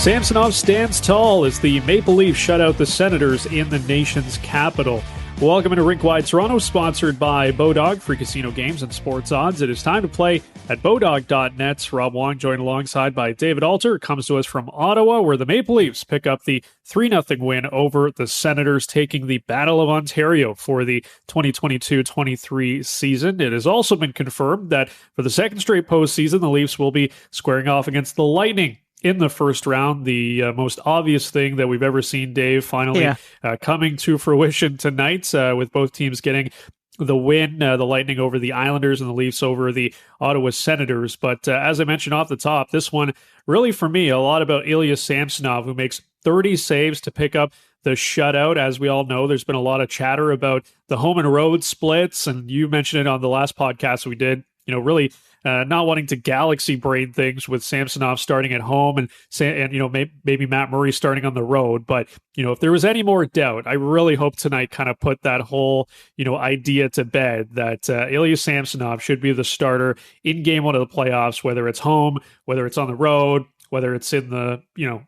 Samsonov stands tall as the Maple Leafs shut out the Senators in the nation's capital. Welcome into Rink-Wide Toronto, sponsored by Bodog, free casino games and sports odds. It is time to play at Bodog.net. Rob Wong joined alongside by David Alter. Comes to us from Ottawa, where the Maple Leafs pick up the 3-0 win over the Senators, taking the Battle of Ontario for the 2022-23 season. It has also been confirmed that for the second straight postseason, the Leafs will be squaring off against the Lightning in the first round. The most obvious thing that we've ever seen, Dave, finally coming to fruition tonight, with both teams getting the win, the Lightning over the Islanders and the Leafs over the Ottawa Senators. But as I mentioned off the top, this one really, for me, a lot about Ilya Samsonov, who makes 30 saves to pick up the shutout. As we all know, there's been a lot of chatter about the home and road splits, and you mentioned it on the last podcast we did, really not wanting to galaxy brain things with Samsonov starting at home and maybe Matt Murray starting on the road. But, if there was any more doubt, I really hope tonight kind of put that whole, idea to bed that Ilya Samsonov should be the starter in game one of the playoffs, whether it's home, whether it's on the road, whether it's in the,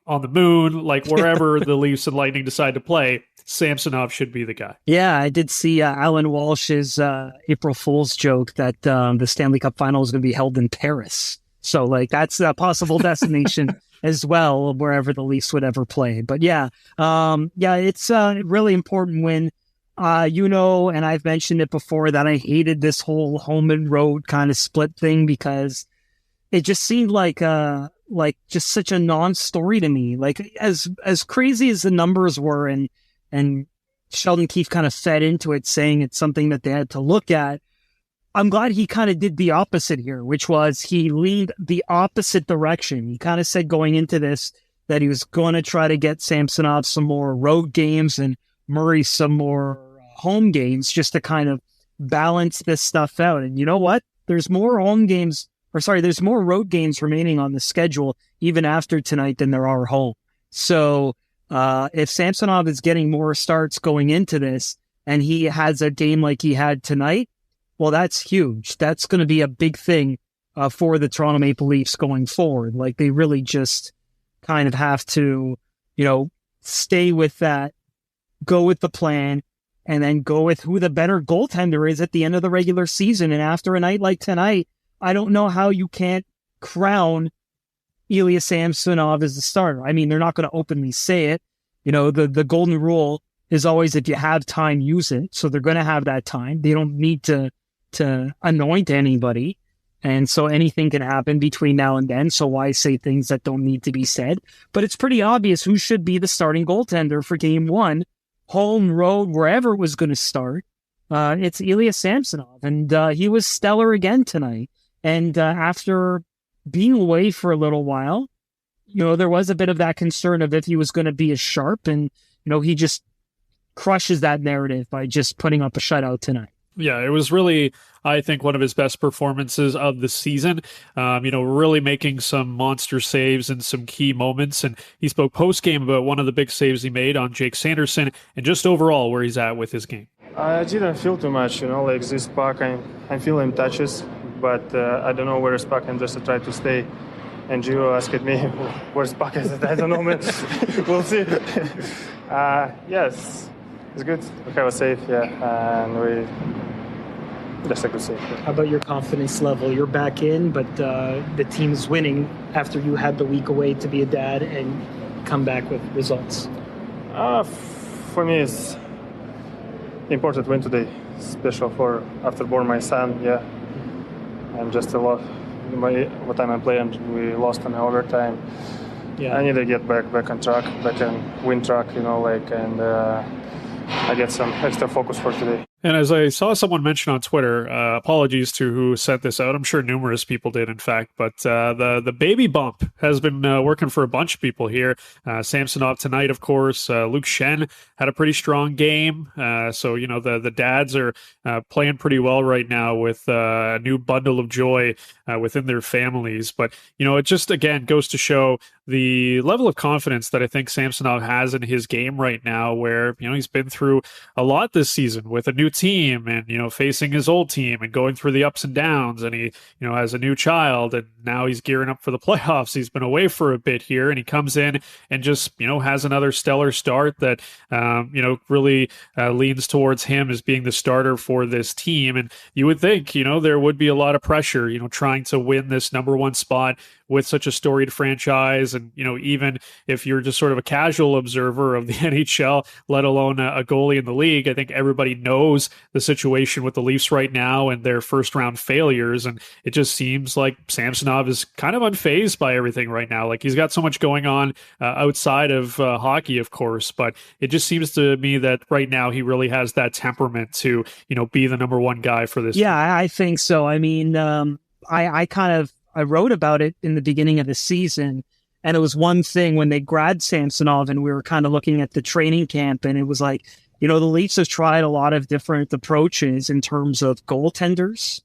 on the moon, like wherever the Leafs and Lightning decide to play. Samsonov should be the guy. Yeah, I did see Alan Walsh's April Fool's joke that the Stanley Cup Final is going to be held in Paris. So, that's a possible destination as well, wherever the Leafs would ever play. But it's a really important win. And I've mentioned it before that I hated this whole home and road kind of split thing because it just seemed like just such a non-story to me. As crazy as the numbers were, and Sheldon Keefe kind of fed into it, saying it's something that they had to look at. I'm glad he kind of did the opposite here, which was he leaned the opposite direction. He kind of said going into this that he was going to try to get Samsonov some more road games and Murray some more home games just to kind of balance this stuff out. And you know what? There's more there's more road games remaining on the schedule even after tonight than there are home. So if Samsonov is getting more starts going into this and he has a game like he had tonight, well, that's huge. That's going to be a big thing for the Toronto Maple Leafs going forward. They really just kind of have to, stay with that, go with the plan, and then go with who the better goaltender is at the end of the regular season. And after a night like tonight, I don't know how you can't crown Ilya Samsonov as the starter. I mean, they're not going to openly say it. The golden rule is always if you have time, use it. So they're going to have that time. They don't need to anoint anybody. And so anything can happen between now and then. So why say things that don't need to be said? But it's pretty obvious who should be the starting goaltender for game one, home, road, wherever it was going to start. It's Ilya Samsonov. And he was stellar again tonight. And after being away for a little while, there was a bit of that concern of if he was going to be as sharp, and, he just crushes that narrative by just putting up a shutout tonight. Yeah, it was really, I think, one of his best performances of the season, really making some monster saves in some key moments. And he spoke post-game about one of the big saves he made on Jake Sanderson and just overall where he's at with his game. I didn't feel too much, this puck, I'm feeling touches, but I don't know where is puck, and just try to stay. And Gio asked me, where's puck? I said, I don't know, man. We'll see. Yes, it's good. We have a save, and that's a good save. Yeah. How about your confidence level? You're back in, but the team's winning after you had the week away to be a dad and come back with results. For me, it's important win today, special for after born my son. Yeah, I'm just a lot. What time I play and we lost in overtime. Yeah, I need to get back on track, back on win track. And I get some extra focus for today. And as I saw someone mention on Twitter, apologies to who sent this out. I'm sure numerous people did, in fact. But the baby bump has been working for a bunch of people here. Samsonov tonight, of course. Luke Shen had a pretty strong game. So, the dads are playing pretty well right now with a new bundle of joy within their families. But, it just, again, goes to show the level of confidence that I think Samsonov has in his game right now, where, he's been through a lot this season with a new team and, facing his old team and going through the ups and downs, and he, has a new child, and now he's gearing up for the playoffs. He's been away for a bit here, and he comes in and just, has another stellar start that, really leans towards him as being the starter for this team. And you would think, there would be a lot of pressure, trying to win this number one spot with such a storied franchise. And, even if you're just sort of a casual observer of the NHL, let alone a goalie in the league, I think everybody knows the situation with the Leafs right now and their first round failures. And it just seems like Samsonov is kind of unfazed by everything right now. Like, he's got so much going on outside of hockey, of course, but it just seems to me that right now he really has that temperament to, be the number one guy for this. Yeah, I think so. I mean, I wrote about it in the beginning of the season, and it was one thing when they grabbed Samsonov and we were kind of looking at the training camp, and it was like, the Leafs have tried a lot of different approaches in terms of goaltenders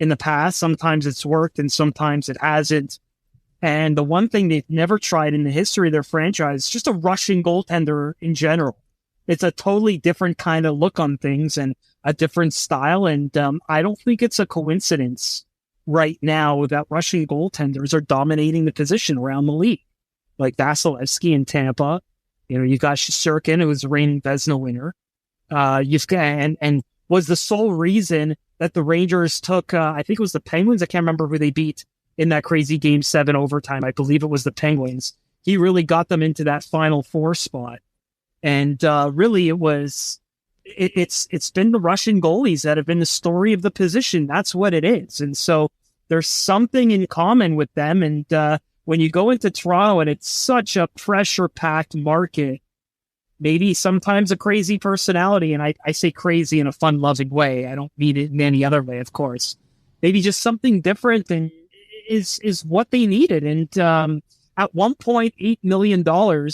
in the past. Sometimes it's worked and sometimes it hasn't. And the one thing they've never tried in the history of their franchise is just a Russian goaltender in general. It's a totally different kind of look on things and a different style. And I don't think it's a coincidence right now that Russian goaltenders are dominating the position around the league. Like Vasilevsky in Tampa, you've got Shesterkin, who was the reigning Vezina winner. You've got, and was the sole reason that the Rangers took, I think it was the Penguins. I can't remember who they beat in that crazy Game 7 overtime. I believe it was the Penguins. He really got them into that Final Four spot. And really it's been the Russian goalies that have been the story of the position. That's what it is. And so there's something in common with them. And when you go into Toronto and it's such a pressure-packed market, maybe sometimes a crazy personality, and I say crazy in a fun-loving way. I don't mean it in any other way, of course. Maybe just something different and is what they needed. And at $1.8 million,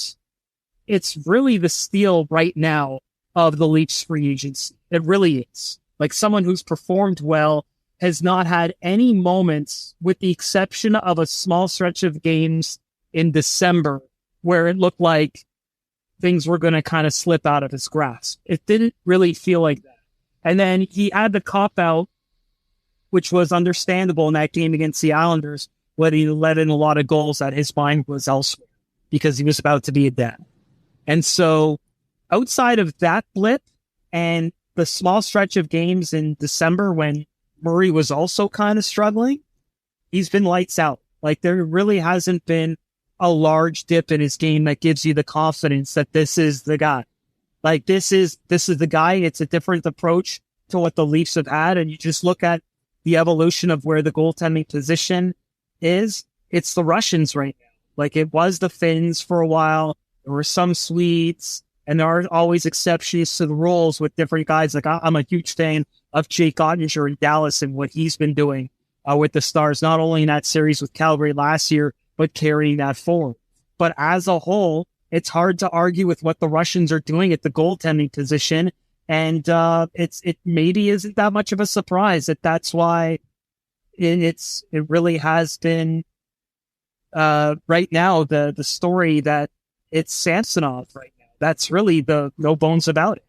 it's really the steal right now of the Leafs free agency. It really is. Like, someone who's performed well, has not had any moments, with the exception of a small stretch of games in December where it looked like things were going to kind of slip out of his grasp. It didn't really feel like that. And then he had the cop-out, which was understandable in that game against the Islanders, when he let in a lot of goals that his mind was elsewhere because he was about to be a dad. And so outside of that blip and the small stretch of games in December when Murray was also kind of struggling, he's been lights out. Like, there really hasn't been a large dip in his game that gives you the confidence that this is the guy. Like, this is the guy. It's a different approach to what the Leafs have had. And you just look at the evolution of where the goaltending position is. It's the Russians right now. Like, it was the Finns for a while. There were some Swedes, and there are always exceptions to the rules with different guys. Like, I'm a huge fan of Jake Ottinger in Dallas and what he's been doing with the Stars, not only in that series with Calgary last year, but carrying that forward. But as a whole, it's hard to argue with what the Russians are doing at the goaltending position. And it maybe isn't that much of a surprise that's why it really has been right now the story that it's Samsonov right now. That's really the no bones about it.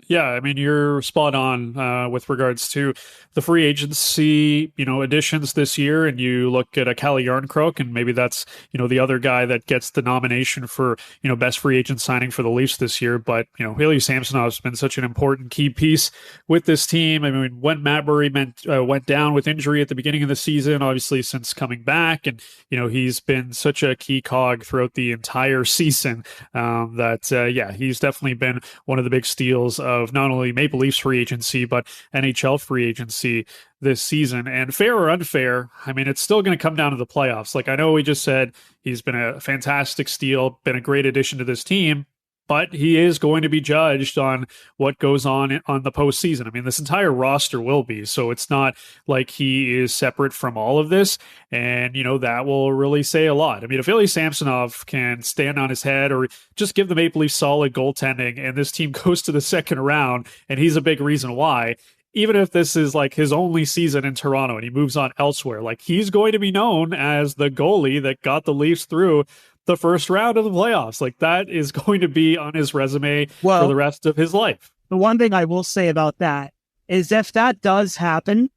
Yeah, I mean, you're spot on with regards to the free agency, additions this year, and you look at a Kalle Järnkrok, and maybe that's, the other guy that gets the nomination for, best free agent signing for the Leafs this year. But, Ilya Samsonov's been such an important key piece with this team. I mean, when Matt Murray went down with injury at the beginning of the season, obviously since coming back, and, he's been such a key cog throughout the entire season that he's definitely been one of the big steals of not only Maple Leafs free agency, but NHL free agency this season. And fair or unfair, I mean, it's still going to come down to the playoffs. Like, I know we just said he's been a fantastic steal, been a great addition to this team, but he is going to be judged on what goes on the postseason. I mean, this entire roster will be, so it's not like he is separate from all of this. And, that will really say a lot. I mean, if Ilya Samsonov can stand on his head or just give the Maple Leafs solid goaltending and this team goes to the second round, and he's a big reason why, even if this is like his only season in Toronto and he moves on elsewhere, like, he's going to be known as the goalie that got the Leafs through the first round of the playoffs. Like, that is going to be on his resume for the rest of his life. The one thing I will say about that is if that does happen,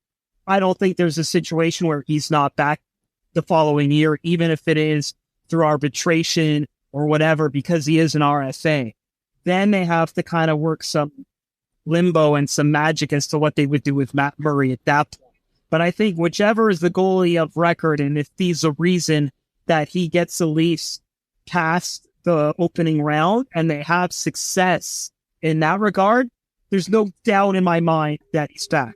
I don't think there's a situation where he's not back the following year, even if it is through arbitration or whatever, because he is an RFA. Then they have to kind of work some limbo and some magic as to what they would do with Matt Murray at that point. But I think whichever is the goalie of record, and if there's a reason that he gets the Leafs past the opening round and they have success in that regard, there's no doubt in my mind that he's back.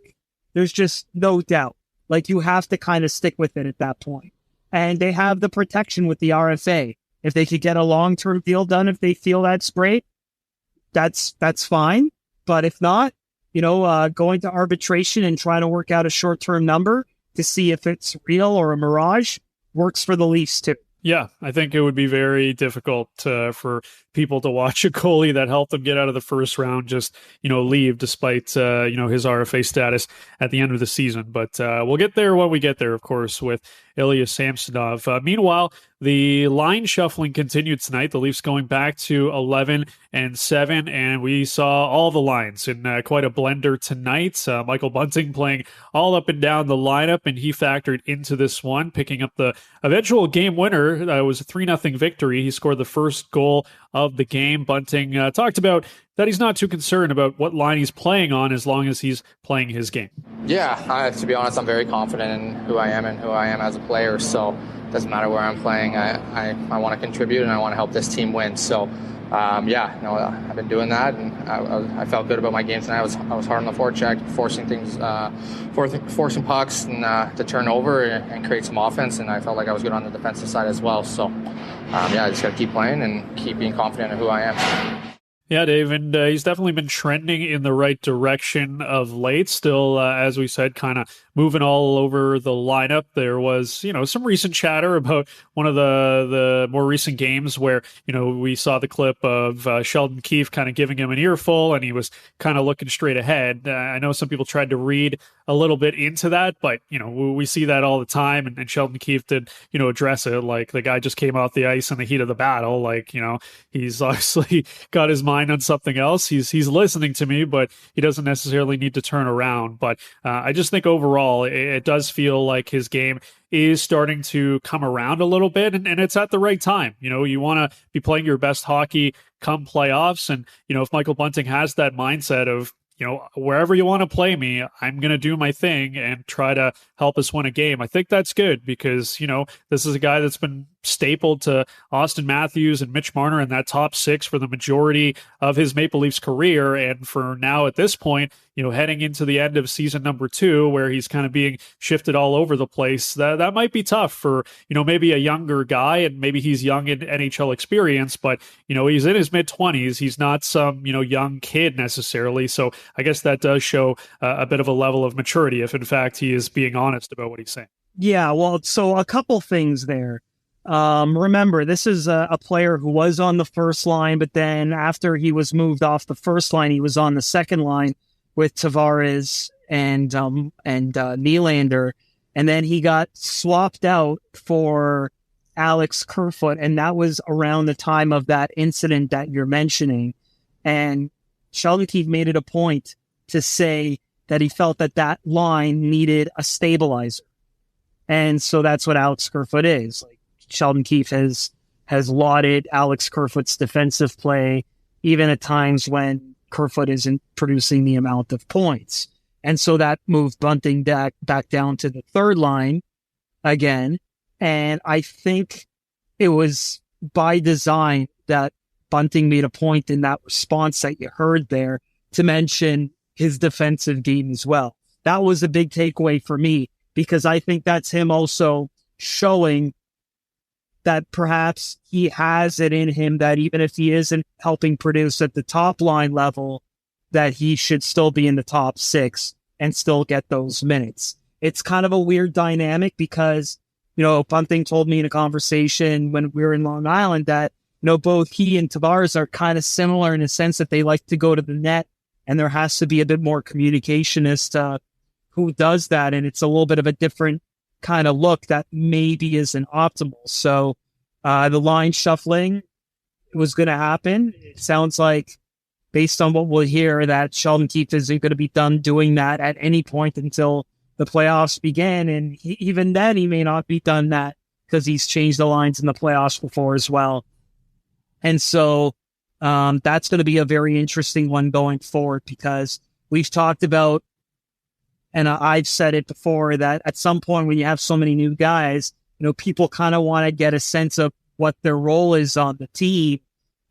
There's just no doubt. Like, you have to kind of stick with it at that point. And they have the protection with the RFA. If they could get a long-term deal done, if they feel that's great, that's fine. But if not, going to arbitration and trying to work out a short-term number to see if it's real or a mirage works for the Leafs too. Yeah, I think it would be very difficult for people to watch a goalie that helped them get out of the first round just, leave despite, his RFA status at the end of the season. But we'll get there when we get there, of course, with Ilya Samsonov. Meanwhile, the line shuffling continued tonight. The Leafs going back to 11-7, and we saw all the lines in quite a blender tonight. Michael Bunting playing all up and down the lineup, and he factored into this one, picking up the eventual game winner. It was a 3-0 victory. He scored the first goal of the game. Bunting talked about that he's not too concerned about what line he's playing on as long as he's playing his game. Yeah, to be honest, I'm very confident in who I am and who I am as a player, so it doesn't matter where I'm playing. I want to contribute and I want to help this team win. So, I've been doing that, and I felt good about my game tonight. I was hard on the forecheck, forcing things, forcing pucks and to turn over and create some offense, and I felt like I was good on the defensive side as well. So, I just got to keep playing and keep being confident in who I am. Yeah, Dave, and he's definitely been trending in the right direction of late. Still, as we said, kind of moving all over the lineup. There was, some recent chatter about one of the more recent games where, we saw the clip of Sheldon Keefe kind of giving him an earful, and he was kind of looking straight ahead. I know some people tried to read a little bit into that, but, we see that all the time, and Sheldon Keefe did, address it. Like, the guy just came off the ice in the heat of the battle. Like, he's obviously got his mind on something else. He's listening to me, but he doesn't necessarily need to turn around. But I just think overall, it does feel like his game is starting to come around a little bit, and it's at the right time. You want to be playing your best hockey come playoffs, and if Michael Bunting has that mindset of, wherever you want to play me, I'm going to do my thing and try to help us win a game. I think that's good because, this is a guy that's been stapled to Austin Matthews and Mitch Marner in that top six for the majority of his Maple Leafs career. And for now at this point, heading into the end of season number 2, where he's kind of being shifted all over the place, that might be tough for, maybe a younger guy, and maybe he's young in NHL experience, but, he's in his mid-20s. He's not some, young kid necessarily. So I guess that does show a bit of a level of maturity if, in fact, he is being honest about what he's saying. Yeah, well, so a couple things there. Remember, this is a player who was on the first line, but then after he was moved off the first line, he was on the second line with Tavares and Nylander, and then he got swapped out for Alex Kerfoot, and that was around the time of that incident that you're mentioning. And Sheldon Keefe made it a point to say that he felt that line needed a stabilizer. And so that's what Alex Kerfoot is. Like, Sheldon Keefe has lauded Alex Kerfoot's defensive play, even at times when Kerfoot isn't producing the amount of points. And so that moved Bunting back down to the third line again. And I think it was by design that Bunting made a point in that response that you heard there to mention his defensive game as well. That was a big takeaway for me, because I think that's him also showing that perhaps he has it in him that even if he isn't helping produce at the top line level, that he should still be in the top 6 and still get those minutes. It's kind of a weird dynamic because, Bunting told me in a conversation when we were in Long Island that, both he and Tavares are kind of similar in the sense that they like to go to the net, and there has to be a bit more communication as to who does that. And it's a little bit of a different kind of look that maybe isn't optimal. So the line shuffling was going to happen. It sounds like based on what we'll hear, that Sheldon Keefe isn't going to be done doing that at any point until the playoffs begin. And even then, he may not be done that because he's changed the lines in the playoffs before as well. And so that's going to be a very interesting one going forward, because we've talked about, and I've said it before, that at some point when you have so many new guys, people kind of want to get a sense of what their role is on the team.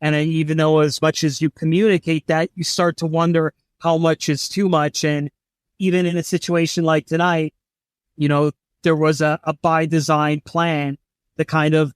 And even though as much as you communicate that, you start to wonder how much is too much. And even in a situation like tonight, there was a by design plan to kind of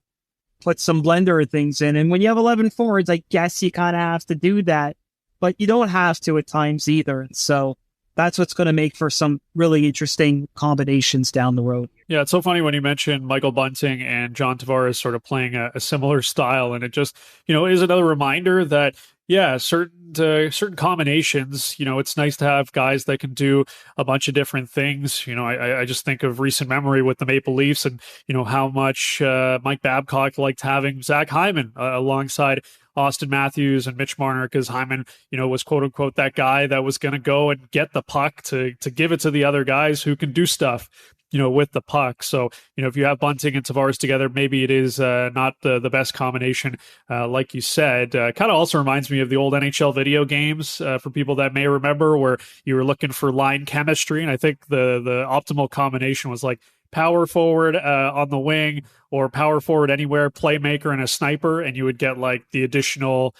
put some blender things in. And when you have 11 forwards, I guess you kind of have to do that, but you don't have to at times either. And so that's what's going to make for some really interesting combinations down the road. Yeah, it's so funny when you mention Michael Bunting and John Tavares sort of playing a similar style, and it just, is another reminder that, yeah, certain combinations, it's nice to have guys that can do a bunch of different things. I just think of recent memory with the Maple Leafs and, how much Mike Babcock liked having Zach Hyman alongside Austin Matthews and Mitch Marner, because Hyman, was quote unquote that guy that was going to go and get the puck to give it to the other guys who can do stuff, with the puck. So, if you have Bunting and Tavares together, maybe it is not the best combination, like you said. Kind of also reminds me of the old NHL video games, for people that may remember, where you were looking for line chemistry. And I think the optimal combination was like power forward on the wing, or power forward anywhere, playmaker and a sniper, and you would get like the additional,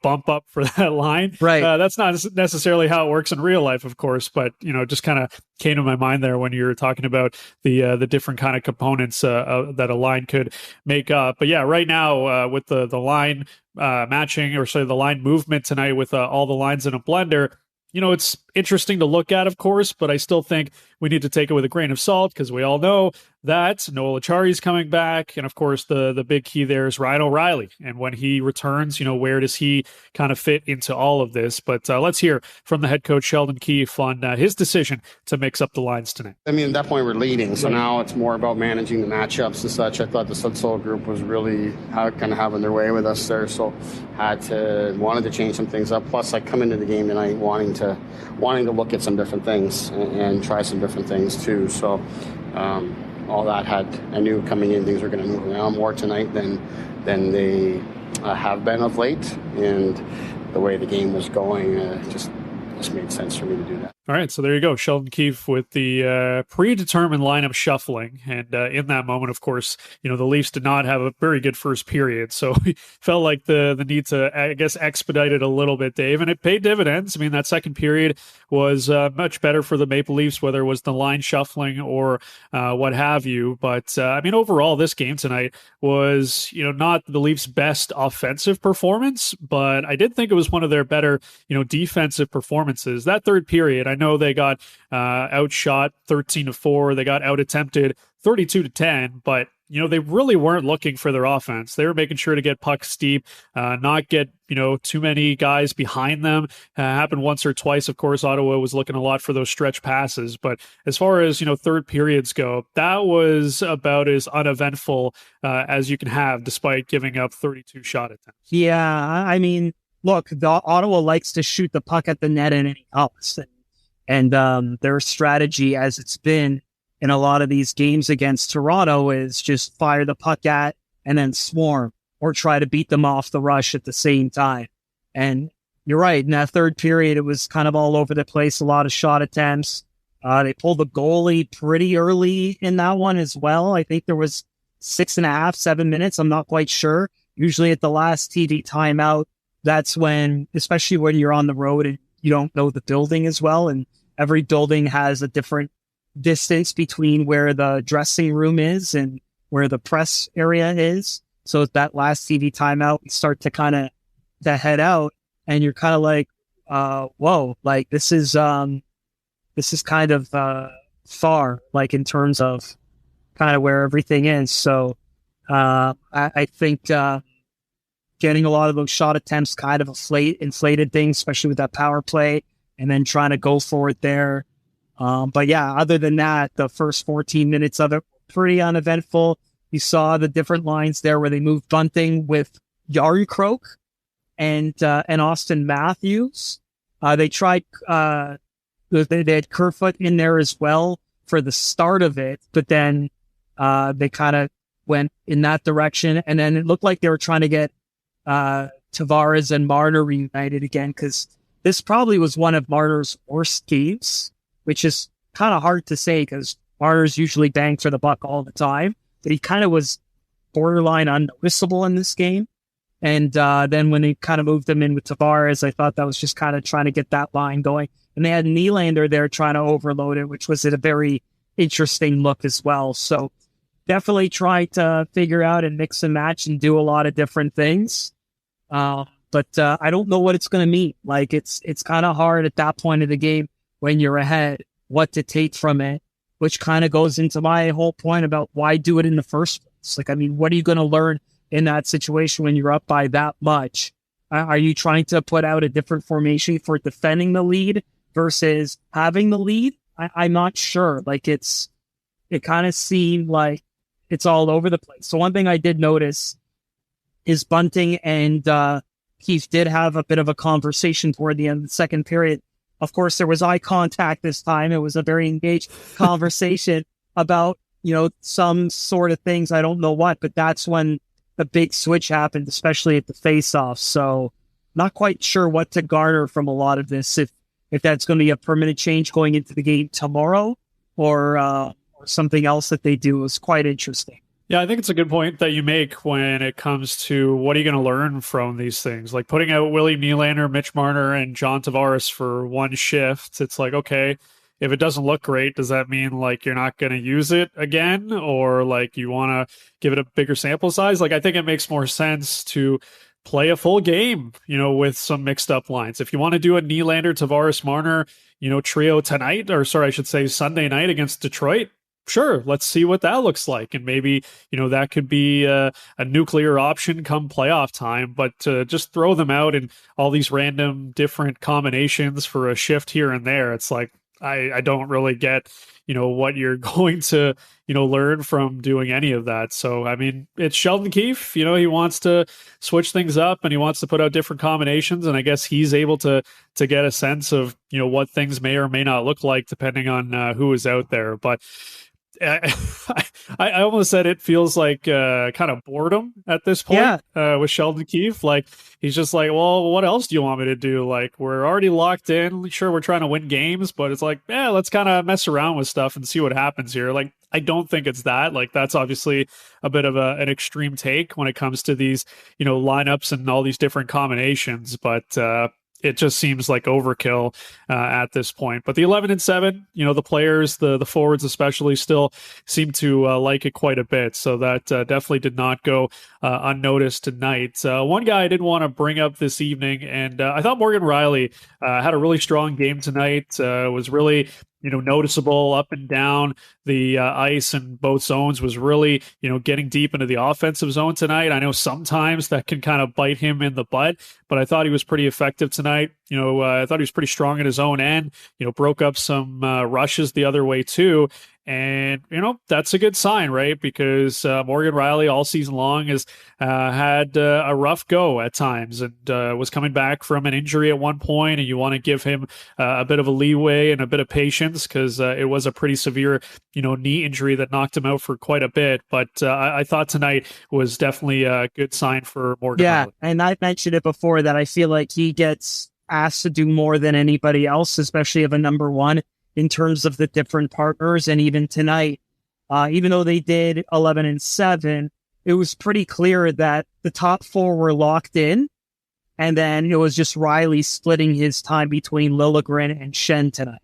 bump up for that line. Right. That's not necessarily how it works in real life, of course, but just kind of came to my mind there when you were talking about the different kind of components that a line could make up. But yeah, right now with the line matching, or sorry, the line movement tonight with all the lines in a blender, it's interesting to look at, of course, but I still think we need to take it with a grain of salt, because we all know that Noel Acciari's coming back. And of course, the big key there is Ryan O'Reilly. And when he returns, where does he kind of fit into all of this? But let's hear from the head coach, Sheldon Keefe, on his decision to mix up the lines tonight. I mean, at that point, we're leading. So now it's more about managing the matchups and such. I thought the Sudsoul group was really kind of having their way with us there. So wanted to change some things up. Plus, I come into the game tonight wanting to look at some different things and try some different things too. So all that I knew coming in things were going to move around more tonight than they have been of late, and the way the game was going just made sense for me to do that. All right, so there you go. Sheldon Keefe with the predetermined lineup shuffling. And in that moment, of course, the Leafs did not have a very good first period. So we felt like the need to, I guess, expedite it a little bit, Dave. And it paid dividends. I mean, that second period was much better for the Maple Leafs, whether it was the line shuffling or what have you. But, I mean, overall, this game tonight was, not the Leafs' best offensive performance, but I did think it was one of their better, defensive performances. That third period, I know they got outshot 13-4. They got out-attempted 32-10, but, they really weren't looking for their offense. They were making sure to get pucks deep, not get, too many guys behind them. Happened once or twice. Of course, Ottawa was looking a lot for those stretch passes. But as far as, third periods go, that was about as uneventful as you can have, despite giving up 32 shot attempts. Yeah, I mean, look, Ottawa likes to shoot the puck at the net at any cost. And their strategy, as it's been in a lot of these games against Toronto, is just fire the puck at and then swarm, or try to beat them off the rush at the same time. And you're right, in that third period, it was kind of all over the place, a lot of shot attempts. They pulled the goalie pretty early in that one as well. I think there was 6.5, 7 minutes. I'm not quite sure. Usually at the last TV timeout, that's when, especially when you're on the road and you don't know the building as well, and every building has a different distance between where the dressing room is and where the press area is. So at that last TV timeout, you start to kind of to head out, and you're kind of like, whoa, like this is kind of far, like in terms of kind of where everything is. So I think getting a lot of those shot attempts kind of inflated things, especially with that power play, and then trying to go for it there. But yeah, other than that, the first 14 minutes of it were pretty uneventful. You saw the different lines there where they moved Bunting with Yarncroke and Austin Matthews. They tried, they had Kerfoot in there as well for the start of it, but then they kind of went in that direction. And then it looked like they were trying to get Tavares and Marner reunited again, because this probably was one of Marner's worst games, which is kind of hard to say because Marner's usually bang for the buck all the time, but he kind of was borderline unnoticeable in this game. And then when they kind of moved him in with Tavares, I thought that was just kind of trying to get that line going. And they had Nylander there trying to overload it, which was a very interesting look as well. So definitely try to figure out and mix and match and do a lot of different things. But I don't know what it's going to mean. Like it's kind of hard at that point of the game when you're ahead, what to take from it, which kind of goes into my whole point about why do it in the first place. Like, I mean, what are you going to learn in that situation when you're up by that much? Are you trying to put out a different formation for defending the lead versus having the lead? I'm not sure. Like it kind of seemed like it's all over the place. So one thing I did notice is Bunting and Keith did have a bit of a conversation toward the end of the second period. Of course, there was eye contact this time. It was a very engaged conversation about, some sort of things. I don't know what, but that's when the big switch happened, especially at the face-off. So not quite sure what to garner from a lot of this, if that's going to be a permanent change going into the game tomorrow or something else that they do. Is quite interesting. Yeah, I think it's a good point that you make when it comes to what are you going to learn from these things. Like putting out William Nylander, Mitch Marner, and John Tavares for one shift. It's like, okay, if it doesn't look great, does that mean like you're not going to use it again? Or like you want to give it a bigger sample size? Like I think it makes more sense to play a full game, with some mixed up lines. If you want to do a Nylander, Tavares, Marner, trio tonight, or sorry, I should say Sunday night against Detroit, sure, let's see what that looks like. And maybe, that could be a nuclear option come playoff time, but just throw them out in all these random different combinations for a shift here and there. It's like, I don't really get, what you're going to, learn from doing any of that. So, I mean, it's Sheldon Keefe, he wants to switch things up and he wants to put out different combinations. And I guess he's able to get a sense of, what things may or may not look like depending on who is out there. But I almost said it feels like kind of boredom at this point with Sheldon Keefe. Like he's just like, well, what else do you want me to do? Like we're already locked in. Sure, we're trying to win games, but it's like, let's kind of mess around with stuff and see what happens here. Like I don't think it's that. Like that's obviously a bit of an extreme take when it comes to these, lineups and all these different combinations. But it just seems like overkill at this point. But the 11-7, the players, the forwards especially, still seem to like it quite a bit. So that definitely did not go unnoticed tonight. One guy I did want to bring up this evening, and I thought Morgan Rielly had a really strong game tonight. Was really noticeable up and down the ice in both zones, was really, getting deep into the offensive zone tonight. I know sometimes that can kind of bite him in the butt, but I thought he was pretty effective tonight. I thought he was pretty strong in his own end, broke up some rushes the other way too. And, that's a good sign, right? Because Morgan Rielly all season long has had a rough go at times and was coming back from an injury at one point, and you want to give him a bit of a leeway and a bit of patience because it was a pretty severe, knee injury that knocked him out for quite a bit. But I thought tonight was definitely a good sign for Morgan Rielly. And I've mentioned it before that I feel like he gets asked to do more than anybody else, especially of a number one, in terms of the different partners. And even tonight, even though they did 11-7, it was pretty clear that the top four were locked in. And then it was just Rielly splitting his time between Liljegren and Schenn tonight.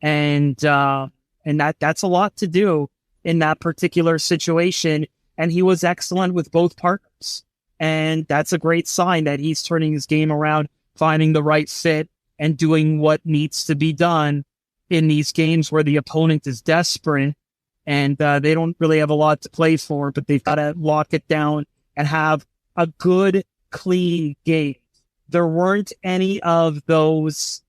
And that's a lot to do in that particular situation. And he was excellent with both partners. And that's a great sign that he's turning his game around, finding the right fit and doing what needs to be done in these games where the opponent is desperate and they don't really have a lot to play for, but they've got to lock it down and have a good, clean game. There weren't any of those,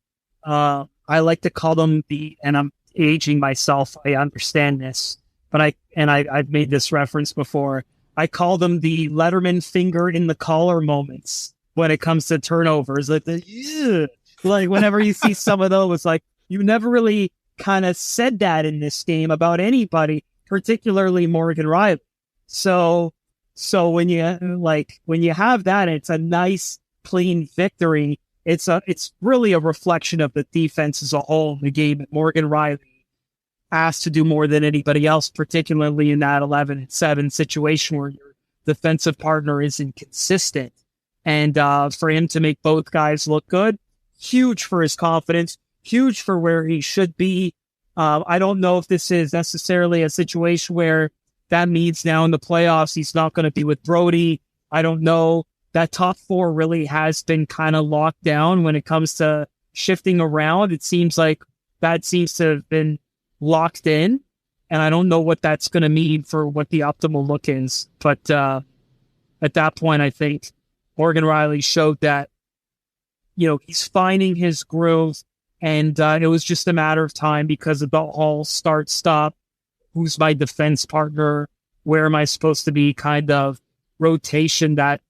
I like to call them and I'm aging myself, I understand this, but I've made this reference before. I call them the Letterman finger in the collar moments when it comes to turnovers. Like whenever you see some of those, like you never really kind of said that in this game about anybody, particularly Morgan Riley. So when you have that, it's a nice, clean victory. It's really a reflection of the defense as a whole in the game. Morgan Riley asked to do more than anybody else, particularly in that 11-7 situation where your defensive partner is inconsistent. And for him to make both guys look good, huge for his confidence, huge for where he should be. I don't know if this is necessarily a situation where that means now in the playoffs he's not going to be with Brody. I don't know. That top four really has been kind of locked down when it comes to shifting around. It seems like that seems to have been locked in, and I don't know what that's going to mean for what the optimal look is. But at that point, I think Morgan Riley showed that, he's finding his groove, and it was just a matter of time because of the whole start-stop, who's my defense partner, where am I supposed to be kind of rotation that,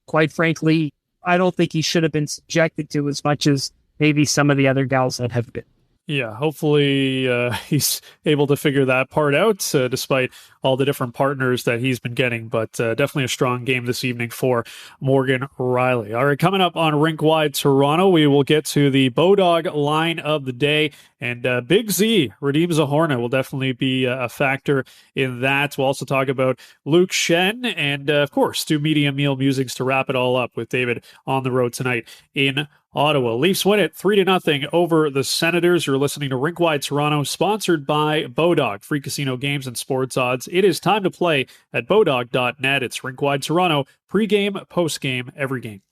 quite frankly, I don't think he should have been subjected to as much as maybe some of the other gals that have been. Yeah, hopefully he's able to figure that part out despite all the different partners that he's been getting. But definitely a strong game this evening for Morgan Riley. All right, coming up on Rink Wide Toronto, we will get to the Bodog line of the day. And Big Z, Radim Zohorna, will definitely be a factor in that. We'll also talk about Luke Shen and, of course, do Media Meal Musings to wrap it all up with David on the road tonight in Ottawa. Leafs win it 3-0 over the Senators. You're listening to Rink Wide Toronto, sponsored by Bodog, free casino games and sports odds. It is time to play at bodog.net. It's Rink Wide Toronto, pregame, postgame, every game.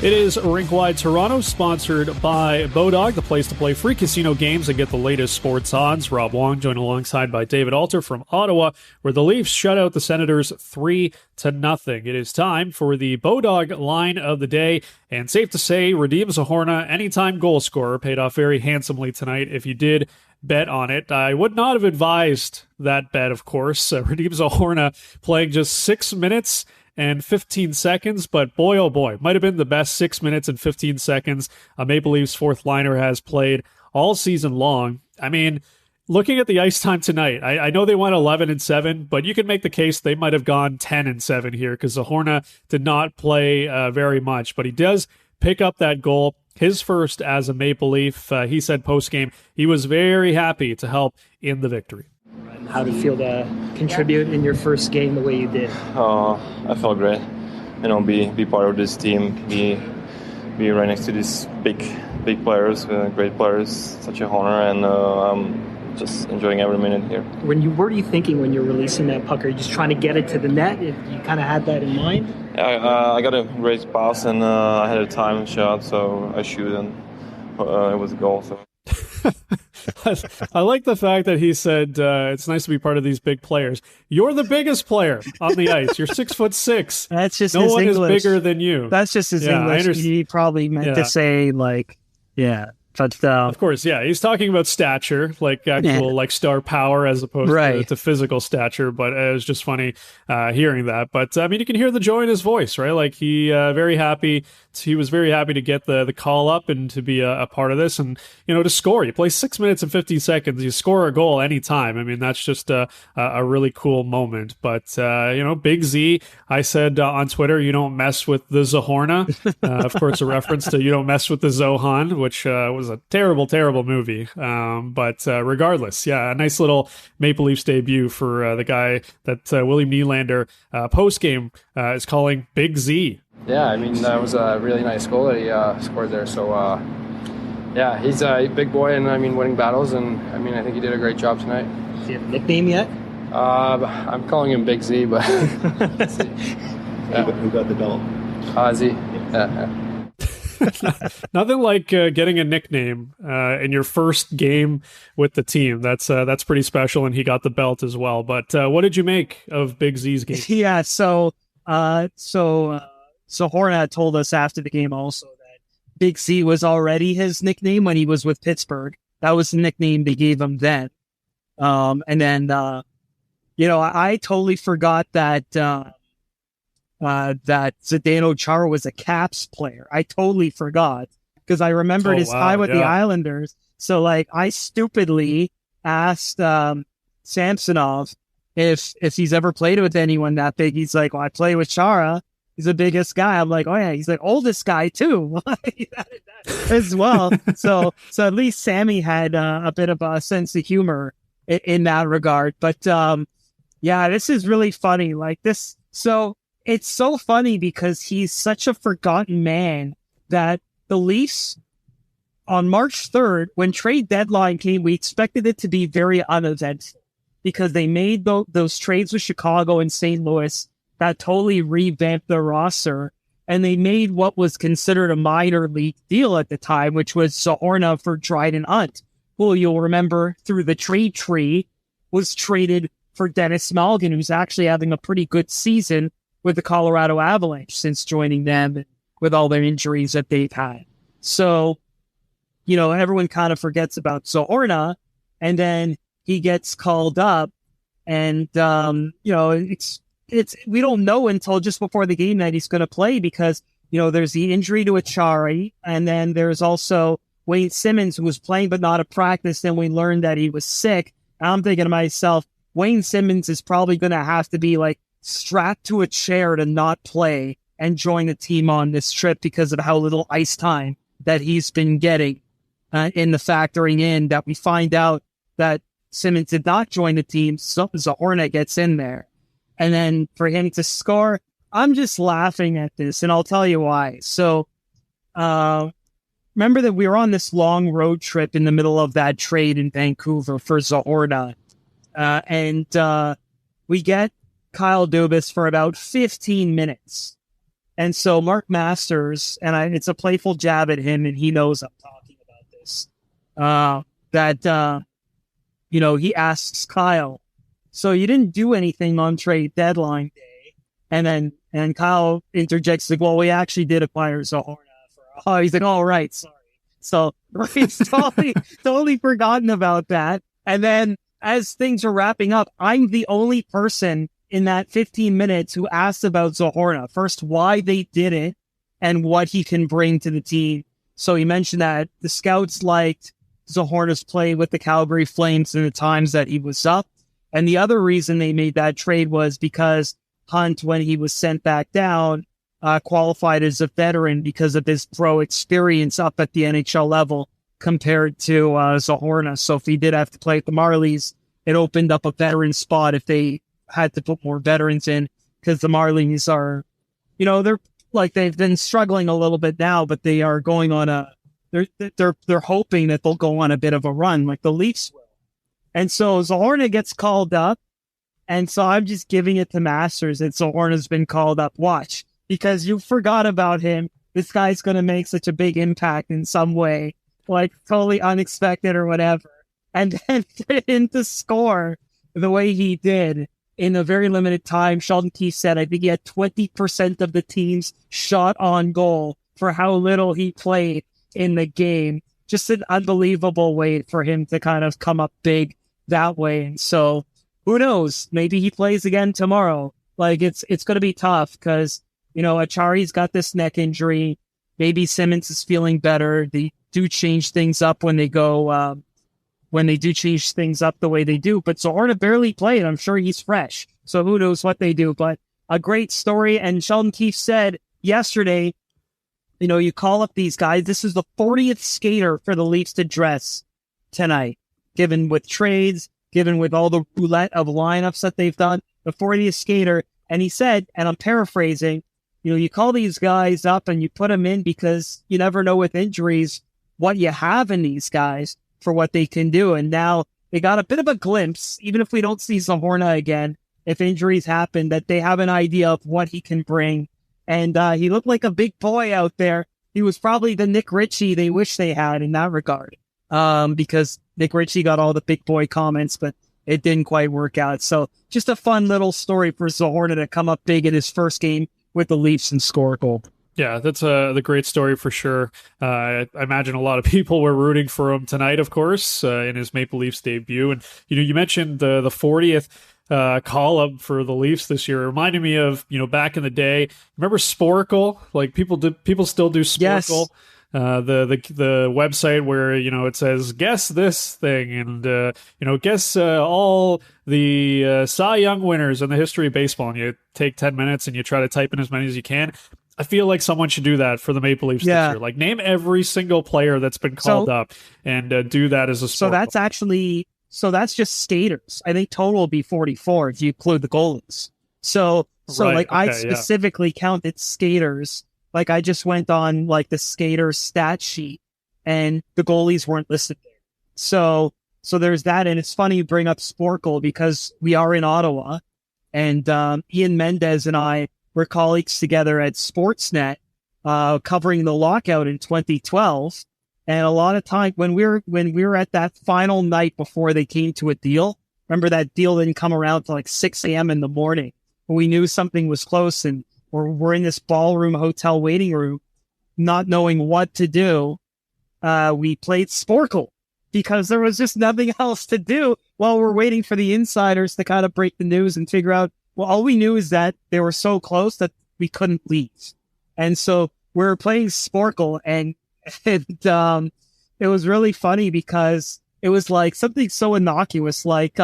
It is Rink Wide Toronto, sponsored by Bodog, the place to play free casino games and get the latest sports odds. Rob Wong joined alongside by David Alter from Ottawa, where the Leafs shut out the Senators 3-0. It is time for the Bodog line of the day, and safe to say, Radim Zohorna, anytime goal scorer, paid off very handsomely tonight if you did bet on it. I would not have advised that bet, of course. Radim Zohorna playing just 6 minutes and 15 seconds, but boy, oh boy, might have been the best 6 minutes and 15 seconds a Maple Leafs fourth liner has played all season long. I mean, looking at the ice time tonight, I know they went 11-7, but you can make the case they might have gone 10-7 here because Zohorna did not play very much, but he does pick up that goal, his first as a Maple Leaf. He said post-game he was very happy to help in the victory. How did it feel to contribute in your first game the way you did? I felt great. Be part of this team, be right next to these big players, great players, such a honor, and I'm just enjoying every minute here. What were you thinking when you're releasing that puck? Are you just trying to get it to the net? You kind of had that in mind? Yeah, I got a great pass, and I had a time shot, so I shoot, and it was a goal. So. I like the fact that he said it's nice to be part of these big players. You're the biggest player on the ice. You're 6'6". That's just no his one English. Is bigger than you. That's just his English. He probably meant to say but of course, yeah. He's talking about stature, like actual like star power as opposed to physical stature. But it was just funny hearing that. But I mean, you can hear the joy in his voice, right? Like he very happy. He was very happy to get the call up and to be a part of this, and to score. You play 6 minutes and 50 seconds. You score a goal anytime. I mean, that's just a really cool moment. But Big Z, I said on Twitter, you don't mess with the Zohorna. Of course, a reference to you don't mess with the Zohan, which was a terrible movie. But regardless, yeah, a nice little Maple Leafs debut for the guy that William Nylander post game is calling Big Z. Yeah, I mean, that was a really nice goal that he scored there. So, he's a big boy and, winning battles. And, I think he did a great job tonight. Does he have a nickname yet? I'm calling him Big Z, but... Who got the belt? Z. Yeah. Nothing like getting a nickname in your first game with the team. That's pretty special, and he got the belt as well. But what did you make of Big Z's game? Yeah, so Zohorna told us after the game also that Big Z was already his nickname when he was with Pittsburgh. That was the nickname they gave him then. And then, I totally forgot that Zdeno Chara was a Caps player. I totally forgot because I remembered his time with the Islanders. So, I stupidly asked Samsonov if he's ever played with anyone that big. He's like, well, I play with Chara. He's the biggest guy. I'm like, oh yeah, he's the oldest guy too, as well. So at least Sammy had a bit of a sense of humor in that regard. But this is really funny. So it's so funny because he's such a forgotten man that the Leafs on March 3rd, when trade deadline came, we expected it to be very uneventful because they made those trades with Chicago and St. Louis that totally revamped the roster. And they made what was considered a minor league deal at the time, which was Zohorna for Dryden Hunt, who you'll remember through the trade tree was traded for Dennis Malgin, who's actually having a pretty good season with the Colorado Avalanche since joining them with all their injuries that they've had. So, everyone kind of forgets about Zohorna, and then he gets called up, and, we don't know until just before the game that he's going to play because, there's the injury to Achari, and then there's also Wayne Simmons, who was playing but not at practice, and we learned that he was sick. And I'm thinking to myself, Wayne Simmons is probably going to have to be strapped to a chair to not play and join the team on this trip because of how little ice time that he's been getting. In the factoring in that we find out that Simmons did not join the team, so Zohorna gets in there. And then for him to score, I'm just laughing at this, and I'll tell you why. So, remember that we were on this long road trip in the middle of that trade in Vancouver for Zohorna. And we get Kyle Dubas for about 15 minutes. And so Mark Masters, and it's a playful jab at him, and he knows I'm talking about this, he asks Kyle, so you didn't do anything on trade deadline day. And Kyle interjects, well, we actually did acquire Zohorna. He's like, oh, right, sorry. So he's totally forgotten about that. And then as things are wrapping up, I'm the only person in that 15 minutes who asked about Zohorna. First, why they did it and what he can bring to the team. So he mentioned that the scouts liked Zohorna's play with the Calgary Flames in the times that he was up. And the other reason they made that trade was because Hunt, when he was sent back down, qualified as a veteran because of his pro experience up at the NHL level compared to Zohorna. So if he did have to play at the Marlies, it opened up a veteran spot if they had to put more veterans in, because the Marlies are, they've been struggling a little bit now, but they are going on they're hoping that they'll go on a bit of a run like the Leafs will. And so Zohorna gets called up. And so I'm just giving it to Masters that Zohorna's been called up. Watch, because you forgot about him. This guy's going to make such a big impact in some way, totally unexpected or whatever. And then to score the way he did in a very limited time, Sheldon Keefe said, I think he had 20% of the team's shot on goal for how little he played in the game. Just an unbelievable way for him to kind of come up big that way. And so who knows? Maybe he plays again tomorrow. It's going to be tough because, Achari's got this neck injury. Maybe Simmons is feeling better. They do change things up when they go, when they do change things up the way they do. But Zohorna barely played. I'm sure he's fresh. So who knows what they do. But a great story. And Sheldon Keefe said yesterday, you call up these guys. This is the 40th skater for the Leafs to dress tonight, given with trades, given with all the roulette of lineups that they've done, the 40th skater. And he said, and I'm paraphrasing, you call these guys up and you put them in because you never know with injuries what you have in these guys for what they can do. And now they got a bit of a glimpse, even if we don't see Zohorna again, if injuries happen, that they have an idea of what he can bring. And he looked like a big boy out there. He was probably the Nick Ritchie they wish they had in that regard, because Nick Ritchie got all the big boy comments, but it didn't quite work out. So just a fun little story for Zohorna to come up big in his first game with the Leafs and score a goal. Yeah, that's the great story for sure. I imagine a lot of people were rooting for him tonight, of course, in his Maple Leafs debut. And you mentioned the 40th call up for the Leafs this year. It reminded me of back in the day. Remember Sporkle? Like people still do Sporkle. Yes. The website where it says guess this thing and guess all the Cy Young winners in the history of baseball, and you take 10 minutes and you try to type in as many as you can. I feel like someone should do that for the Maple Leafs this year. Like name every single player that's been called up and do that as a sport. So that's just skaters. I think total will be 44 if you include the goalies. I specifically counted skaters. Like I just went on like the skater stat sheet and the goalies weren't listed there. So there's that. And it's funny you bring up Sporkle because we are in Ottawa and Ian Mendez and I were colleagues together at Sportsnet covering the lockout in 2012. And a lot of time when we were at that final night before they came to a deal, remember that deal didn't come around till like 6 a.m. in the morning. We knew something was close and we're in this ballroom hotel waiting room, not knowing what to do. We played Sporkle because there was just nothing else to do while we're waiting for the insiders to kind of break the news and figure out. Well, all we knew is that they were so close that we couldn't leave. And so we were playing Sporkle and it was really funny because it was like something so innocuous, like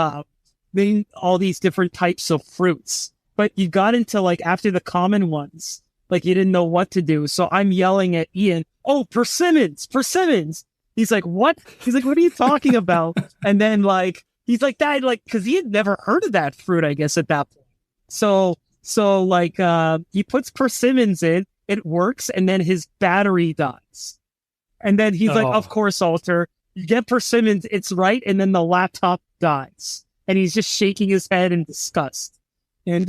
being all these different types of fruits. But you got into like after the common ones, like you didn't know what to do. So I'm yelling at Ian, "Oh, persimmons, persimmons." He's like, "What?" He's like, "What are you talking about?" And then like, he's like that, like, cause he had never heard of that fruit, I guess, at that point. So he puts persimmons in, it works. And then his battery dies. And then he's like, "Of course, Alter, you get persimmons. It's right." And then the laptop dies and he's just shaking his head in disgust. And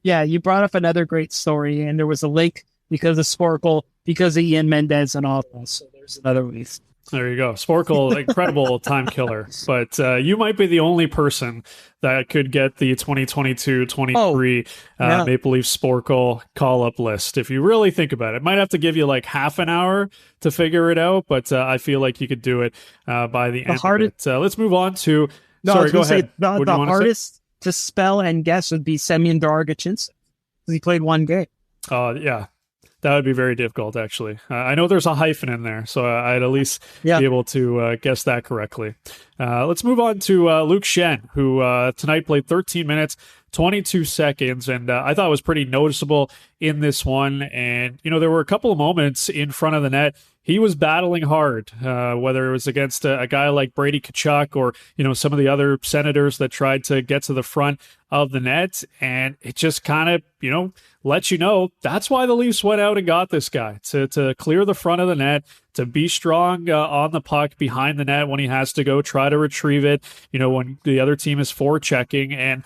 you brought up another great story, and there was a link because of Sporkle, because of Ian Mendez and all that. So there's another reason. There you go. Sporkle, incredible time killer. But you might be the only person that could get the 2022-23 Maple Leaf Sporkle call-up list. If you really think about it, might have to give you like half an hour to figure it out, but I feel like you could do it by the end of it. Let's move on to... Sorry, go ahead. The hardest to spell and guess would be Semyon Dargachin, because he played one game. Yeah. That would be very difficult, actually. I know there's a hyphen in there, so I'd at least be able to guess that correctly. Let's move on to Luke Schenn, who tonight played 13 minutes, 22 seconds, and I thought was pretty noticeable in this one. And, there were a couple of moments in front of the net. He was battling hard, whether it was against a guy like Brady Tkachuk or, some of the other Senators that tried to get to the front of the net. And it just kind of, lets you know that's why the Leafs went out and got this guy, to clear the front of the net, to be strong on the puck behind the net when he has to go try to retrieve it, when the other team is forechecking. And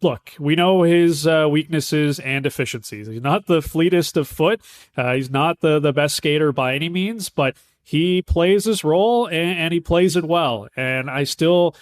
look, we know his weaknesses and deficiencies. He's not the fleetest of foot. He's not the best skater by any means, but he plays his role and he plays it well. And I still,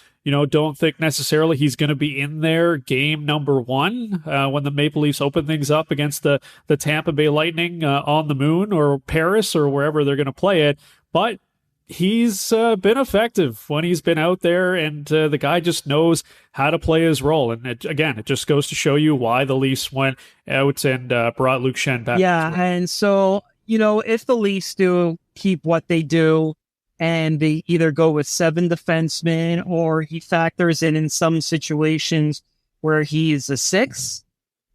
don't think necessarily he's going to be in there game number one when the Maple Leafs open things up against the Tampa Bay Lightning on the Moon or Paris or wherever they're going to play it. But he's been effective when he's been out there, and the guy just knows how to play his role. And it just goes to show you why the Leafs went out and brought Luke Schenn back. Yeah, and so, if the Leafs do keep what they do, and they either go with 7 defensemen or he factors in some situations where he's a 6,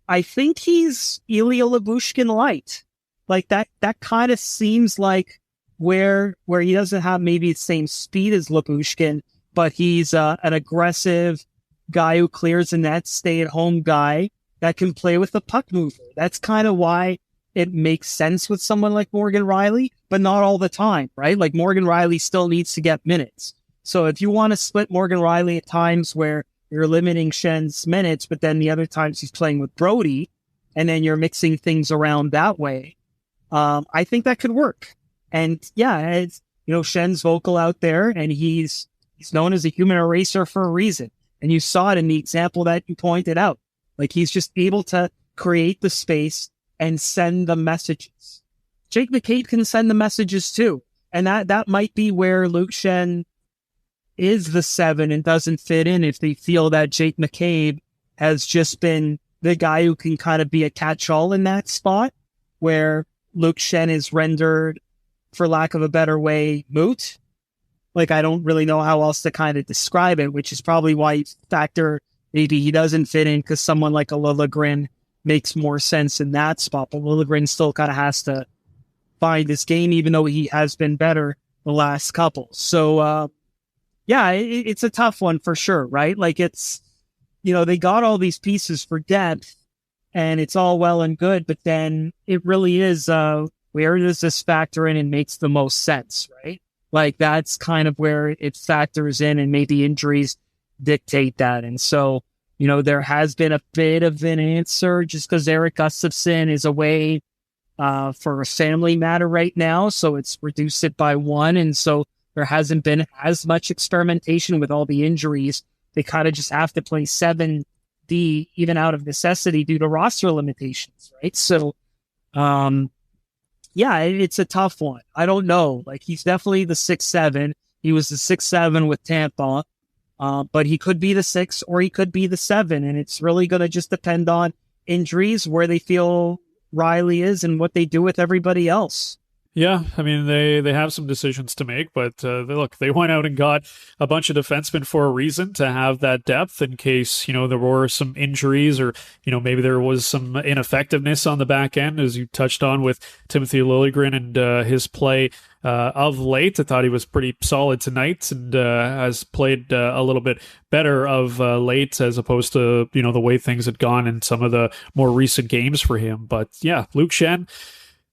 I think he's Ilya Lyubushkin light. Like that kind of seems like where he doesn't have maybe the same speed as Lyubushkin, but he's an aggressive guy who clears the net, stay-at-home guy that can play with the puck mover. That's kind of why it makes sense with someone like Morgan Rielly, but not all the time, right? Like Morgan Rielly still needs to get minutes. So if you want to split Morgan Rielly at times where you're limiting Schenn's minutes, but then the other times he's playing with Brody, and then you're mixing things around that way, I think that could work. And it's, Schenn's vocal out there, and he's known as a human eraser for a reason. And you saw it in the example that you pointed out. Like he's just able to create the space and send the messages. Jake McCabe can send the messages too. And that might be where Luke Schenn is the 7 and doesn't fit in, if they feel that Jake McCabe has just been the guy who can kind of be a catch-all in that spot, where Luke Schenn is rendered, for lack of a better way, moot. Like, I don't really know how else to kind of describe it, which is probably why you factor maybe he doesn't fit in, because someone like a Liljegren makes more sense in that spot. But Liljegren still kind of has to find this game, even though he has been better the last couple. So, yeah, it's a tough one for sure, right? Like, it's, they got all these pieces for depth, and it's all well and good, but then it really is, where does this factor in and makes the most sense, right? Like, that's kind of where it factors in, and maybe injuries dictate that. And so, there has been a bit of an answer just because Eric Gustafsson is away for a family matter right now. So it's reduced it by 1. And so there hasn't been as much experimentation with all the injuries. They kind of just have to play 7D even out of necessity due to roster limitations, right? So, yeah, it's a tough one. I don't know. Like, he's definitely the 6-7. He was the 6-7 with Tampa, but he could be the 6 or he could be the 7. And it's really going to just depend on injuries, where they feel Riley is, and what they do with everybody else. Yeah, I mean, they have some decisions to make, but they went out and got a bunch of defensemen for a reason, to have that depth in case, there were some injuries, or, maybe there was some ineffectiveness on the back end, as you touched on with Timothy Liljegren and his play of late. I thought he was pretty solid tonight, and has played a little bit better of late, as opposed to, the way things had gone in some of the more recent games for him. But yeah, Luke Schenn,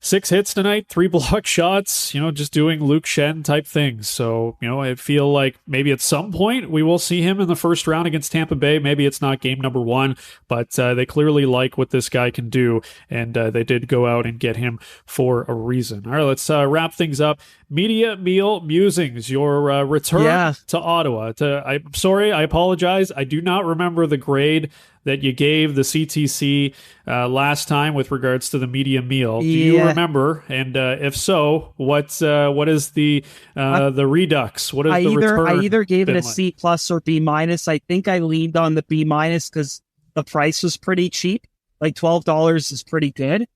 6 hits tonight, 3 block shots, just doing Luke Schenn type things. So, I feel like maybe at some point we will see him in the first round against Tampa Bay. Maybe it's not game number 1, but they clearly like what this guy can do, and they did go out and get him for a reason. All right, let's wrap things up. Media Meal Musings, your return to Ottawa. I'm sorry, I apologize. I do not remember the grade that you gave the CTC last time with regards to the media meal. Do you remember? And if so, what is the redux? What is the return? I either gave it a C+ or B-. I think I leaned on the B- because the price was pretty cheap. Like $12 is pretty good,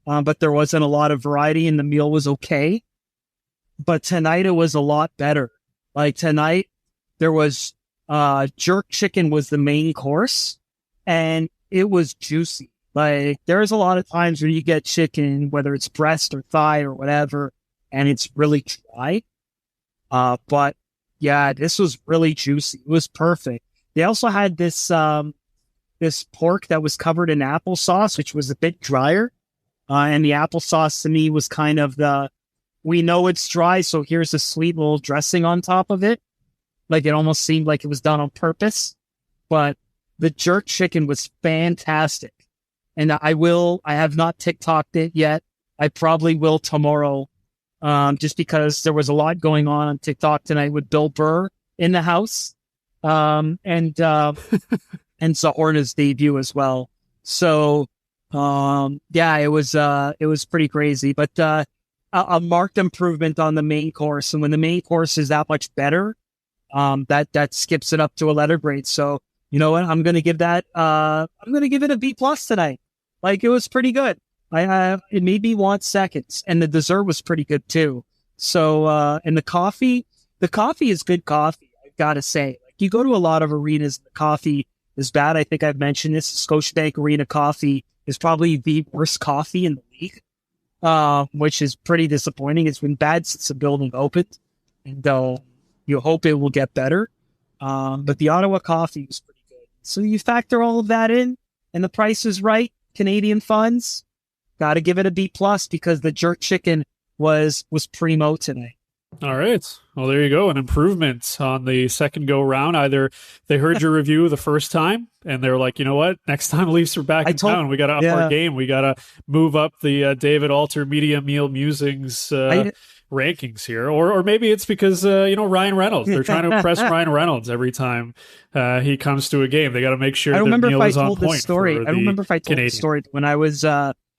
but there wasn't a lot of variety, and the meal was okay. But tonight it was a lot better. Like, tonight there was jerk chicken was the main course, and it was juicy. Like, there's a lot of times where you get chicken, whether it's breast or thigh or whatever, and it's really dry. But yeah, this was really juicy. It was perfect. They also had this pork that was covered in applesauce, which was a bit drier. And the applesauce to me was kind of we know it's dry, so here's a sweet little dressing on top of it. Like, it almost seemed like it was done on purpose. But the jerk chicken was fantastic. And I have not TikToked it yet. I probably will tomorrow, just because there was a lot going on TikTok tonight with Bill Burr in the house, and Zohorna's debut as well. So, yeah, it was pretty crazy, but a marked improvement on the main course. And when the main course is that much better, that skips it up to a letter grade. So, you know what? I'm going to give it a B+ tonight. Like, it was pretty good. It made me want seconds, and the dessert was pretty good too. So, and the coffee is good coffee. I've got to say, like, you go to a lot of arenas, the coffee is bad. I think I've mentioned this. Scotiabank Arena coffee is probably the worst coffee in the league, which is pretty disappointing. It's been bad since the building opened, and you hope it will get better. But the Ottawa coffee was pretty good. So you factor all of that in, and the price is right. Canadian funds, got to give it a B+ because the jerk chicken was primo today. All right. Well, there you go. An improvement on the second go round. Either they heard your review the first time and they're like, you know what? Next time Leafs are back in town, we got to up our game. We got to move up the David Alter Media Meal Musings rankings here. Or maybe it's because, Ryan Reynolds. They're trying to impress Ryan Reynolds every time he comes to a game. They got to make sure the meal is on point. I don't remember if I told the story when I was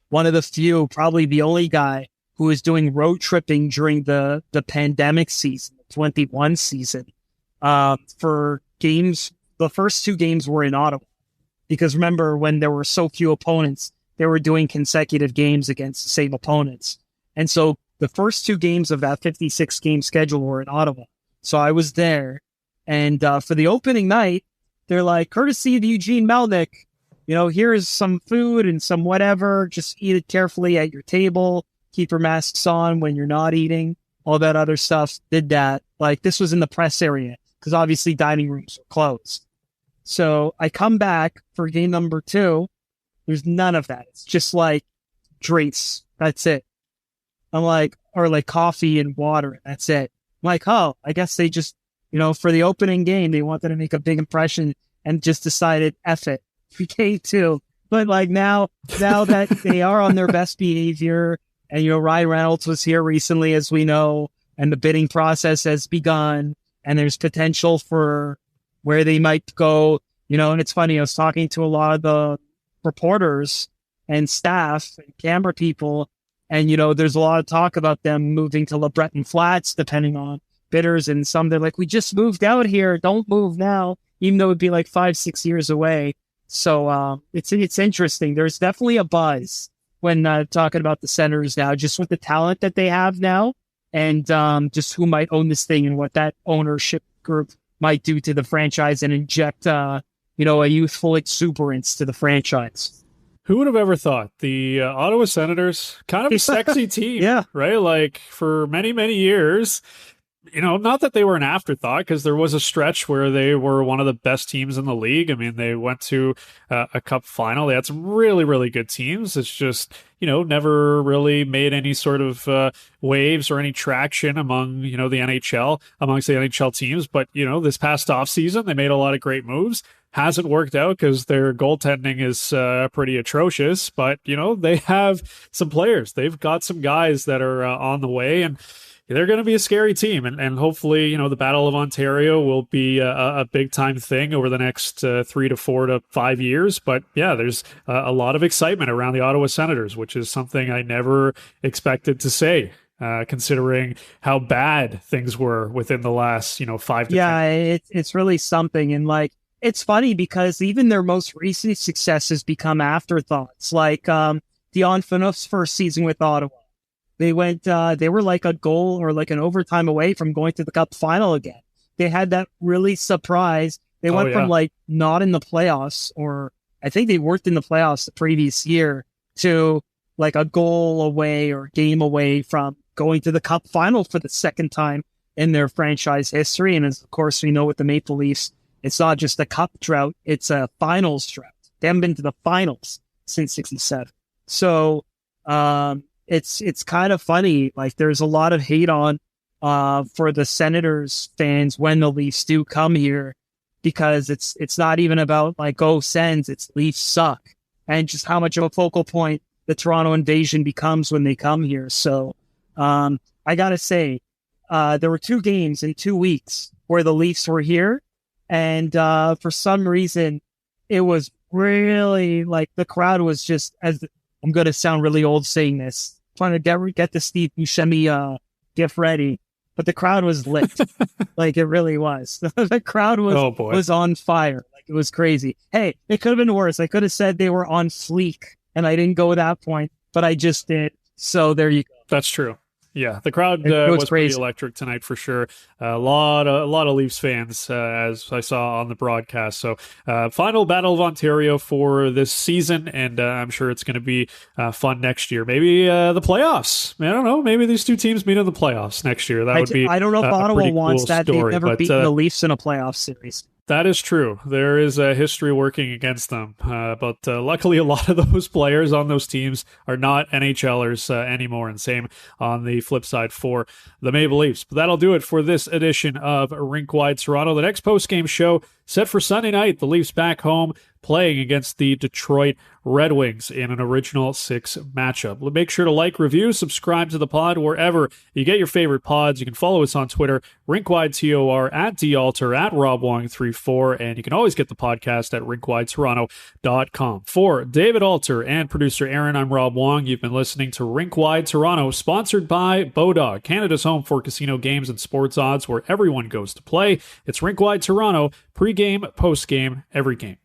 one of the few, probably the only guy who was doing road tripping during the pandemic season, 21 season, for games. The first 2 games were in Ottawa, because remember when there were so few opponents, they were doing consecutive games against the same opponents. And so the first 2 games of that 56 game schedule were in Ottawa. So I was there, and for the opening night, they're like, courtesy of Eugene Melnick, here's some food and some whatever. Just eat it carefully at your table. Keep your masks on when you're not eating. All that other stuff. Did that. Like, this was in the press area, because obviously dining rooms are closed. So I come back for game number 2. There's none of that. It's just like drinks. That's it. I'm like, or like coffee and water. That's it. I'm like, oh, I guess they just, for the opening game, they wanted to make a big impression and just decided, F it. We came too. But like now that they are on their best behavior, and, Ryan Reynolds was here recently, as we know, and the bidding process has begun, and there's potential for where they might go, and it's funny, I was talking to a lot of the reporters and staff and camera people, and, there's a lot of talk about them moving to LeBreton Flats, depending on bidders, and some, they're like, we just moved out here, don't move now, even though it'd be like 5-6 years away. So it's interesting. There's definitely a buzz when talking about the Senators now, just with the talent that they have now, and just who might own this thing and what that ownership group might do to the franchise and inject, a youthful exuberance to the franchise. Who would have ever thought the Ottawa Senators, kind of a sexy team, yeah, right? Like for many, many years, not that they were an afterthought, because there was a stretch where they were one of the best teams in the league. I mean, they went to a cup final. They had some really, really good teams. It's just, never really made any sort of waves or any traction among, the NHL, amongst the NHL teams. But, this past offseason, they made a lot of great moves. Hasn't worked out because their goaltending is pretty atrocious. But, they have some players. They've got some guys that are on the way, and they're going to be a scary team, and hopefully, the Battle of Ontario will be a big-time thing over the next 3 to 4 to 5 years. But, yeah, there's a lot of excitement around the Ottawa Senators, which is something I never expected to say, considering how bad things were within the last, 5 to 10 years. It's really something. And, like, it's funny because even their most recent successes become afterthoughts. Like Dion Phaneuf's first season with Ottawa. They were like a goal or like an overtime away from going to the cup final again. They had that really surprise. They went from like not in the playoffs, or I think they weren't in the playoffs the previous year, to like a goal away or game away from going to the cup final for the second time in their franchise history. And as of course we know with the Maple Leafs, it's not just a cup drought, it's a finals drought. They haven't been to the finals since 1967. So, it's kind of funny. Like there's a lot of hate on for the Senators fans when the Leafs do come here, because it's not even about like, oh, Sens, it's Leafs suck, and just how much of a focal point the Toronto invasion becomes when they come here. So I gotta say, there were 2 games in 2 weeks where the Leafs were here, and for some reason it was really like the crowd was just, as I'm gonna sound really old saying this, trying to get the Steve Buscemi gift ready, but the crowd was lit. Like it really was. The crowd was on fire. Like it was crazy. Hey, it could have been worse. I could have said they were on fleek, and I didn't go that point, but I just did. So there you go. That's true. Yeah, the crowd was pretty electric tonight for sure. A lot of Leafs fans, as I saw on the broadcast. So, final Battle of Ontario for this season, and I'm sure it's going to be fun next year. Maybe the playoffs. I don't know. Maybe these 2 teams meet in the playoffs next year. That would be. I don't know if Ottawa wants cool that. Story, They've never beaten the Leafs in a playoff series. That is true. There is a history working against them. But luckily, a lot of those players on those teams are not NHLers anymore. And same on the flip side for the Maple Leafs. But that'll do it for this edition of Rink Wide Toronto. The next post-game show set for Sunday night. The Leafs back home playing against the Detroit Red Wings in an Original Six matchup. Make sure to like, review, subscribe to the pod wherever you get your favorite pods. You can follow us on Twitter, RinkWideTOR, at DAlter, at RobWong34, and you can always get the podcast at RinkWideToronto.com. For David Alter and producer Aaron, I'm Rob Wong. You've been listening to Rink Wide Toronto, sponsored by Bodog, Canada's home for casino games and sports odds where everyone goes to play. It's Rink Wide Toronto, pre-game, post-game, every game.